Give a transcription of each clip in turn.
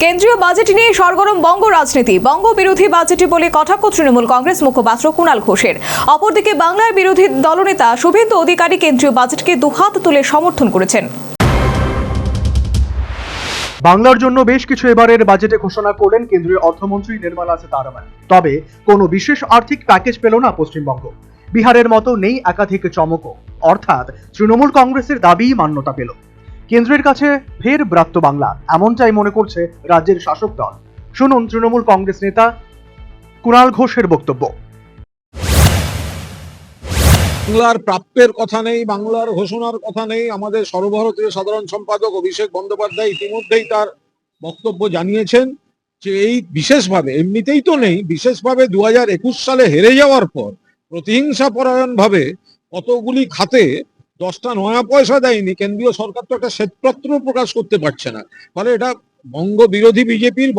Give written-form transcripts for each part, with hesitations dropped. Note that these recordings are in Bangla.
কেন্দ্রীয় বাজেট নিয়ে সরগরম বঙ্গ রাজনীতি। বঙ্গ বিরোধী বাজেটে বলে কটাক্ষ তৃণমূল কংগ্রেস মুখপাত্র কুণাল ঘোষের। অপরদিকে বাংলার বিরোধী দলনেতা শুভেন্দু অধিকারী কেন্দ্রীয় বাজেটকে দুহাত তুলে সমর্থন করেছেন। বাংলার জন্য বেশ কিছু এবারের বাজেটে ঘোষণা করলেন কেন্দ্রীয় অর্থমন্ত্রী নির্মলা সীতারামন। তবে কোনো বিশেষ আর্থিক প্যাকেজ পেল না পশ্চিমবঙ্গ। বিহারের মতো নেই একাধিক চমকও, অর্থাৎ তৃণমূল কংগ্রেসের দাবি মান্যতা পেল। কেন্দ্রের কাছে ফের ব্রাত্য বাংলা, এমনটাই মনে করছে রাজ্যের শাসক দল। শুনুন তৃণমূল কংগ্রেস নেতা কুণাল ঘোষের বক্তব্য। বাংলার প্রাপ্যের কথা নেই, বাংলার ঘোষণার কথা নেই। আমাদের সর্বভারতীয় সাধারণ সম্পাদক অভিষেক বন্দ্যোপাধ্যায় ইতিমধ্যেই তার বক্তব্য জানিয়েছেন যে এই বিশেষভাবে, এমনিতেই তো নেই, বিশেষভাবে 2021 সালে হেরে যাওয়ার পর প্রতিহিংসা পরায়ণ ভাবে কতগুলি খাতে 10টা নয়া পয়সা দেয়নি কেন্দ্রীয় সরকার, তো একটা শ্বেতপত্র প্রকাশ করতে পারছে না। ফলে এটা বঙ্গ বিরোধী বিজেপির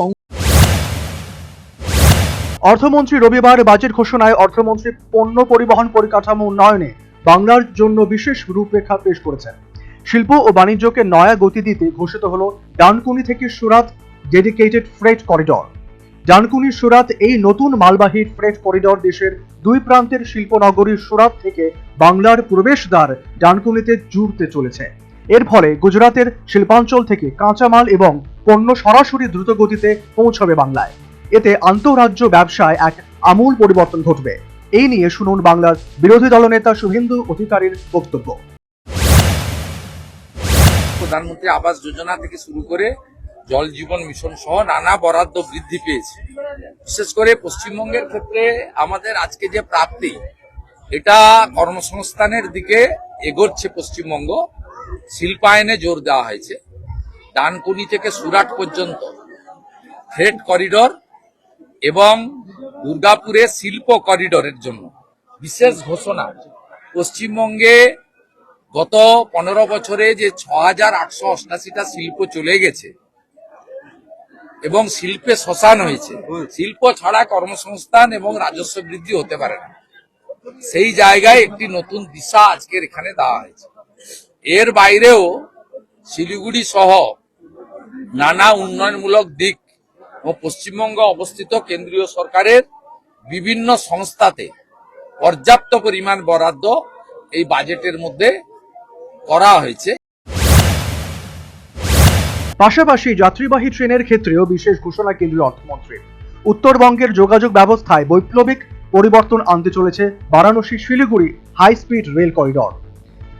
অর্থমন্ত্রী রবিবার বাজেট ঘোষণায় অর্থমন্ত্রী পণ্য পরিবহন পরিকাঠামো উন্নয়নে বাংলার জন্য বিশেষ রূপরেখা পেশ করেছেন। শিল্প ও বাণিজ্যকে নয়া গতি দিতে ঘোষিত হলো ডানকুনি থেকে সুরাত ডেডিকেটেড ফ্রেট করিডর। ডানকুনি সুরাত এই নতুন মালবাহী ফ্রেট করিডর দেশের দুই প্রান্তের শিল্পনগরী সুরাত থেকে বাংলার প্রবেশদ্বার ডানকুনিতে জুড়তে চলেছে। এর ফলে গুজরাতের শিল্পাঞ্চল থেকে কাঁচামাল এবং পণ্য সরাসরি দ্রুত গতিতে পৌঁছবে বাংলায়। এতে আন্তঃরাজ্য ব্যবসায় এক আমূল পরিবর্তন ঘটবে। এই নিয়ে শুনুন বাংলার বিরোধী দলনেতা শুভেন্দু অধিকারীর বক্তব্য। প্রধানমন্ত্রী আবাস যোজনা থেকে শুরু করে জল জীবন মিশন সহ নানা বরাদ্দ বৃদ্ধি পেয়েছে। বিশেষ করে পশ্চিমবঙ্গের ক্ষেত্রে আমাদের আজকে যে প্রাপ্তি, এটা কর্মসংস্থানের দিকে এগোচ্ছে পশ্চিমবঙ্গ। শিল্পায়নে জোর দেওয়া হয়েছে। ডানকুনি থেকে সুরাট পর্যন্ত ফ্রেট করিডর এবং দুর্গাপুরে শিল্প করিডরের জন্য বিশেষ ঘোষণা। পশ্চিমবঙ্গে গত 15 বছরে যে 6888টা শিল্প চলে গেছে এবং শিল্পে শ্মশান হয়েছে, শিল্প ছাড়া কর্মসংস্থান এবং রাজস্ব বৃদ্ধি হতে পারে না। সেই জায়গায় একটি নতুন দিশা আজকের এখানে দেওয়া হয়েছে। এর বাইরেও শিলিগুড়ি সহ নানা উন্নয়নমূলক দিক ও পশ্চিমবঙ্গ অবস্থিত কেন্দ্রীয় সরকারের বিভিন্ন সংস্থাতে পর্যাপ্ত পরিমাণ বরাদ্দ এই বাজেটের মধ্যে করা হয়েছে। পাশাপাশি যাত্রীবাহী ট্রেনের ক্ষেত্রেও বিশেষ ঘোষণা কেন্দ্রীয় অর্থমন্ত্রীর। উত্তরবঙ্গের যোগাযোগ ব্যবস্থায় বৈপ্লবিক পরিবর্তন আনতে চলেছে Varanasi Siliguri high speed rail corridor.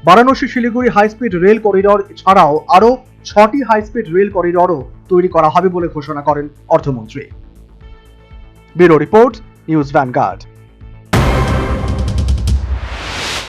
Varanasi Siliguri high speed rail corridor ছাড়াও আরো 6টি হাই স্পিড রেল করিডরও তৈরি করা হবে বলে ঘোষণা করেন অর্থমন্ত্রী। Bureau report, news vanguard.